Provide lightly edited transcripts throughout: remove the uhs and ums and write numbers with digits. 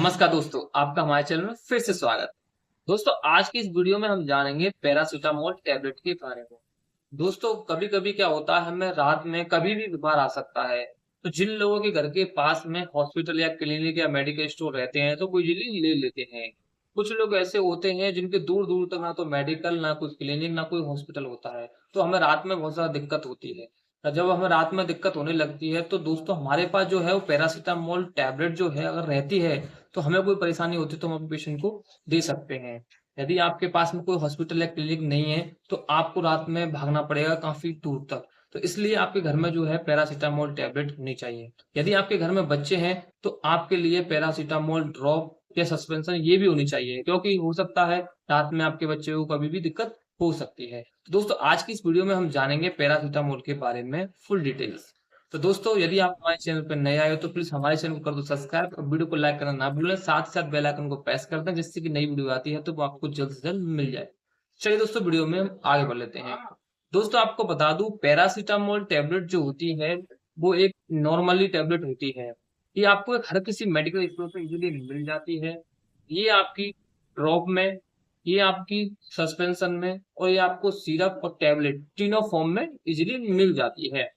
नमस्कार दोस्तों, आपका हमारे चैनल में फिर से स्वागत। दोस्तों, आज की इस वीडियो में हम जानेंगे पैरासिटामोल टैबलेट के बारे में। दोस्तों, कभी-कभी क्या होता है, हमें रात में कभी भी बुखार आ सकता है। तो जिन लोगों के घर के पास में हॉस्पिटल या क्लिनिक या मेडिकल स्टोर रहते हैं, तो वो इजीली ले लेते हैं। कुछ लोग ऐसे होते हैं जिनके दूर-दूर तक ना तो मेडिकल, ना कोई क्लिनिक, ना कोई हॉस्पिटल होता है। तो हमें रात में बहुत ज़्यादा दिक्कत होती है। जब हमें रात में दिक्कत होने लगती है, तो दोस्तों हमारे पास जो है वो पैरासिटामोल टैबलेट जो है अगर रहती है, तो हमें कोई परेशानी होती है तो हम अपने पेशेंट को दे सकते हैं। यदि आपके पास में कोई हॉस्पिटल या क्लिनिक नहीं है, तो आपको रात में भागना पड़ेगा काफ़ी दूर तक। तो इसलिए आपके घर में जो है पैरासिटामोल टैबलेट होनी चाहिए। यदि आपके घर में बच्चे हैं, तो आपके लिए पैरासिटामोल ड्रॉप या सस्पेंशन ये भी होनी चाहिए, क्योंकि हो सकता है रात में आपके बच्चे को कभी भी दिक्कत हो सकती है। तो दोस्तों, आज की इस वीडियो में हम जानेंगे पैरासिटामोल के बारे में फुल डिटेल्स। तो दोस्तों, यदि आप हमारे चैनल पर नए आए हो तो प्लीज हमारे चैनल को कर दो सब्सक्राइब और वीडियो को लाइक करना ना भूलें। साथ ही साथ बेल आइकन को प्रेस कर दें, जिससे कि नई वीडियो आती है तो वो आपको जल्द से जल्द मिल जाए। चलिए दोस्तों, वीडियो में हम आगे बढ़ लेते हैं। दोस्तों, आपको बता दूं, पैरासिटामोल टैबलेट जो होती है वो एक नॉर्मली टैबलेट होती है। ये आपको हर किसी मेडिकल स्टोर पे इजीली मिल जाती है। ये आपकी ड्रॉप में, ये आपकी सस्पेंशन में और ये आपको सिरप और टैबलेट तीनों फॉर्म में इजीली मिल जाती है।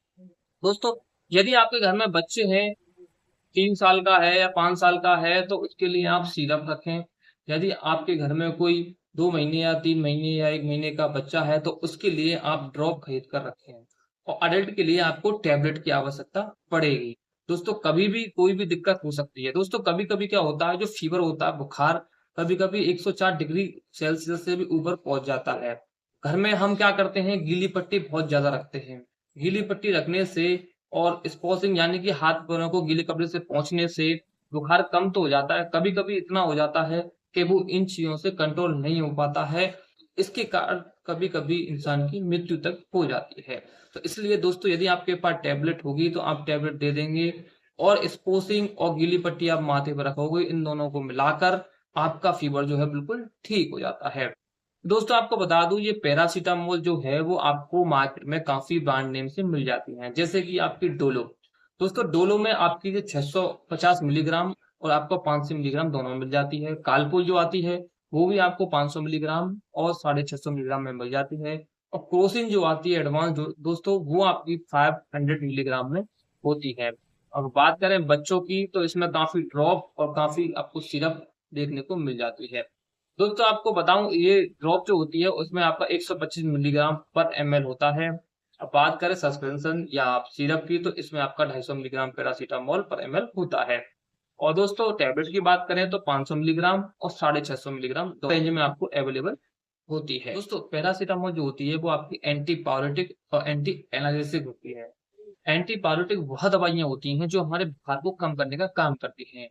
दोस्तों, यदि आपके घर में बच्चे हैं, 3 साल का है या 5 साल का है, तो उसके लिए आप सिरप रखें। यदि आपके घर में कोई 2 महीने या 3 महीने या 1 महीने का बच्चा है, तो उसके लिए आप ड्रॉप खरीद कर रखें। और अडल्ट के लिए आपको टैबलेट की आवश्यकता पड़ेगी। दोस्तों, कभी भी कोई भी दिक्कत हो सकती है। दोस्तों, कभी-कभी क्या होता है, जो फीवर होता है, बुखार कभी-कभी 104 डिग्री सेल्सियस से भी ऊपर पहुँच जाता है। घर में हम क्या करते हैं, गीली पट्टी बहुत ज़्यादा रखते हैं। गीली पट्टी रखने से और स्पॉशिंग यानी कि हाथ-पैरों को गीले कपड़े से पोंछने से बुखार कम तो हो जाता है, कभी-कभी इतना हो जाता है कि वो इन चीज़ों से कंट्रोल नहीं हो पाता है। इसके कारण कभी-कभी इंसान की मृत्यु तक हो जाती है। तो इसलिए दोस्तों, यदि आपके पास टैबलेट होगी तो आप टैबलेट दे देंगे और स्पोर्सिंग और गीली पट्टी आप माथे पर रखोगे, इन दोनों को मिलाकर आपका फीवर जो है बिल्कुल ठीक हो जाता है। दोस्तों, आपको बता दूं, ये पैरासिटामोल जो है वो आपको मार्केट में काफी ब्रांड नेम से मिल जाती हैं, जैसे कि आपकी डोलो। दोस्तों, डोलो में आपकी ये 650 मिलीग्राम और आपको 500 मिलीग्राम दोनों मिल जाती है। कालपुल जो आती है वो भी आपको 500 मिलीग्राम और 650 मिलीग्राम में मिल जाती है। और क्रोसिन जो आती है एडवांस दोस्तों, वो आपकी 500 मिलीग्राम में होती है। और बात करें बच्चों की, तो इसमें काफी ड्रॉप और काफी आपको सिरप देखने को मिल जाती है। दोस्तों, आपको बताऊं, ये ड्रॉप जो होती है उसमें आपका 125 मिलीग्राम पर एमएल होता है। अब बात करें सस्पेंशन या सिरप की, तो इसमें आपका 250 मिलीग्राम पैरासीटामोल पर एमएल होता है। और दोस्तों, टैबलेट की बात करें तो 500 मिलीग्राम और 650 मिलीग्राम दो रेंज में आपको अवेलेबल होती है। दोस्तों, पैरासीटामोल जो होती है वो आपकी एंटी पायरेटिक और एंटी एनाल्जेसिक होती है। एंटी पायरेटिक वह दवाइयां होती हैं जो हमारे बुखार को कम करने का काम करती हैं।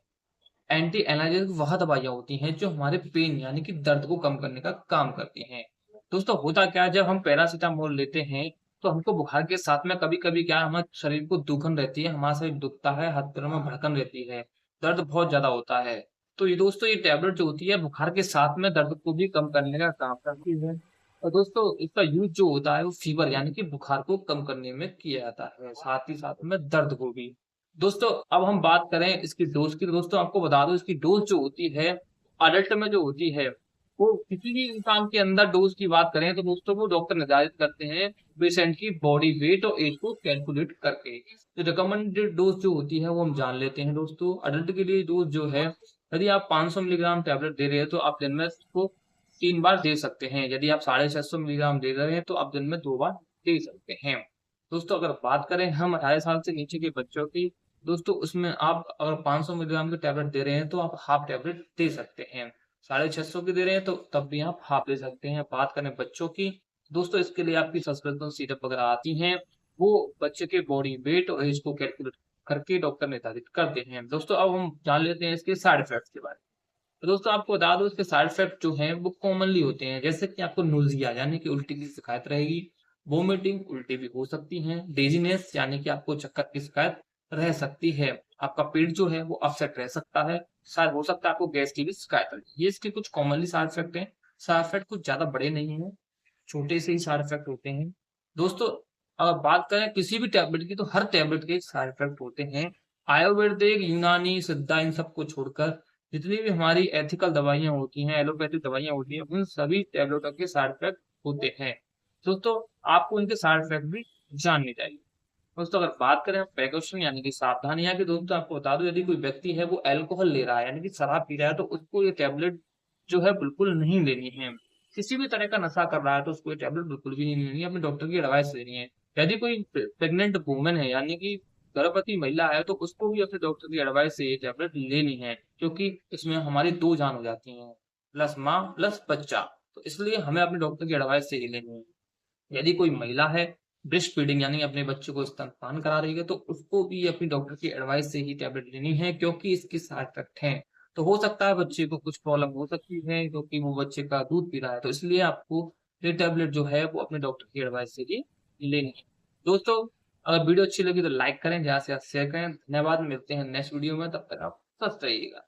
एंटी एनाल्जेसिक वह दवाइयाँ होती हैं जो हमारे पेन यानी कि दर्द को कम करने का काम करती हैं। दोस्तों, होता क्या है, जब हम पैरासिटामोल लेते हैं तो हमको बुखार के साथ में कभी-कभी क्या है, हमारे शरीर को दुखन रहती है, हमारा शरीर दुखता है, हाथ-पैरों में भड़कन रहती है, दर्द बहुत ज़्यादा होता है। तो ये दोस्तों, ये टैबलेट जो होती है बुखार के साथ में दर्द को भी कम करने का काम करती है। और दोस्तों, इसका यूज़ जो होता है वो फीवर यानी कि बुखार को कम करने में किया जाता है, साथ ही साथ में दर्द को भी। दोस्तों, अब हम बात करें इसकी डोज़ की, तो दोस्तों आपको बता दूँ, इसकी डोज़ जो होती है, अडल्ट में जो होती है, वो किसी भी इंसान के अंदर डोज़ की बात करें तो दोस्तों वो डॉक्टर निर्धारित करते हैं पेशेंट की बॉडी वेट और एज को कैलकुलेट करके। तो रिकमेंडेड डोज़ जो होती है वो हम जान लेते हैं दोस्तों। अडल्ट के लिए डोज़ जो है, यदि आप 500 मिलीग्राम टैबलेट दे रहे हैं तो आप दिन में इसको 3 बार दे सकते हैं। यदि आप 650 मिलीग्राम दे रहे हैं तो आप दिन में 2 बार दे सकते हैं। दोस्तों, अगर बात करें हम 18 साल से नीचे के बच्चों की, दोस्तों उसमें आप अगर 500 मिलीग्राम की टैबलेट दे रहे हैं तो आप हाफ टैबलेट दे सकते हैं। 650 की दे रहे हैं तो तब भी आप हाफ दे सकते हैं। बात करें बच्चों की, दोस्तों इसके लिए आपकी सस्पेंशन सिरप वगैरह आती हैं, वो बच्चे के बॉडी वेट और एज को कैलकुलेट करके डॉक्टर निर्धारित करते हैं। दोस्तों, अब हम जान लेते हैं इसके साइड इफेक्ट्स के बारे में। तो दोस्तों, आपको बता दो, इसके साइड इफेक्ट जो हैं वो कॉमनली होते हैं, जैसे कि आपको नोजिया यानी कि उल्टी की शिकायत रहेगी, वोमिटिंग उल्टी भी हो सकती हैं, डेजीनेस यानी कि आपको चक्कर की शिकायत रह सकती है, आपका पेट जो है वो अपसेट रह सकता है, शायद हो सकता है आपको गैस की भी शिकायत रहे। ये इसके कुछ कॉमनली साइड इफेक्ट हैं। साइड इफेक्ट कुछ ज्यादा बड़े नहीं हैं, छोटे से ही साइड इफेक्ट होते हैं। दोस्तों, अगर बात करें किसी भी टैबलेट की, तो हर टैबलेट के साइड इफेक्ट होते हैं। आयुर्वेदिक, यूनानी, सिद्धा, इन सबको छोड़कर जितनी भी हमारी एथिकल दवाइयाँ होती हैं, एलोपैथिक दवाइयाँ होती हैं, उन सभी टैबलेटों के साइड इफ़ेक्ट होते हैं। दोस्तों, आपको इनके साइड इफ़ेक्ट भी जानने चाहिए। दोस्तों, अगर बात करें प्रिकॉशन यानी कि सावधानियाँ की, दोस्तों आपको बता दूँ, यदि कोई व्यक्ति है वो अल्कोहल ले रहा है यानी कि शराब पी रहा है, तो उसको ये टैबलेट जो है बिल्कुल नहीं लेनी है। किसी भी तरह का नशा कर रहा है तो उसको ये टैबलेट बिल्कुल भी नहीं लेनी है, अपने डॉक्टर की एडवाइस लेनी है। यदि कोई प्रेग्नेंट वूमन है यानी कि गर्भवती महिला है, तो उसको भी अपने डॉक्टर की एडवाइस से ये टैबलेट लेनी है, क्योंकि इसमें हमारी 2 जान हो जाती हैं, प्लस माँ प्लस बच्चा। तो इसलिए हमें अपने डॉक्टर की एडवाइस से ही लेनी है। यदि कोई महिला है ब्रेस्ट फीडिंग यानी अपने बच्चे को स्तनपान करा रही है, तो उसको भी अपनी डॉक्टर की एडवाइस से ही टैबलेट लेनी है, क्योंकि इसके साइड इफेक्ट हैं। तो हो सकता है बच्चे को कुछ प्रॉब्लम हो सकती है, क्योंकि वो बच्चे का दूध पी रहा है, तो इसलिए आपको ये टैबलेट जो है वो अपने डॉक्टर की एडवाइस से ही लेनी है। दोस्तों, अगर वीडियो अच्छी लगी तो लाइक करें, ज्यादा से ज्यादा शेयर करें। धन्यवाद, मिलते हैं नेक्स्ट वीडियो में, तब तक आप स्वस्थ रहिएगा।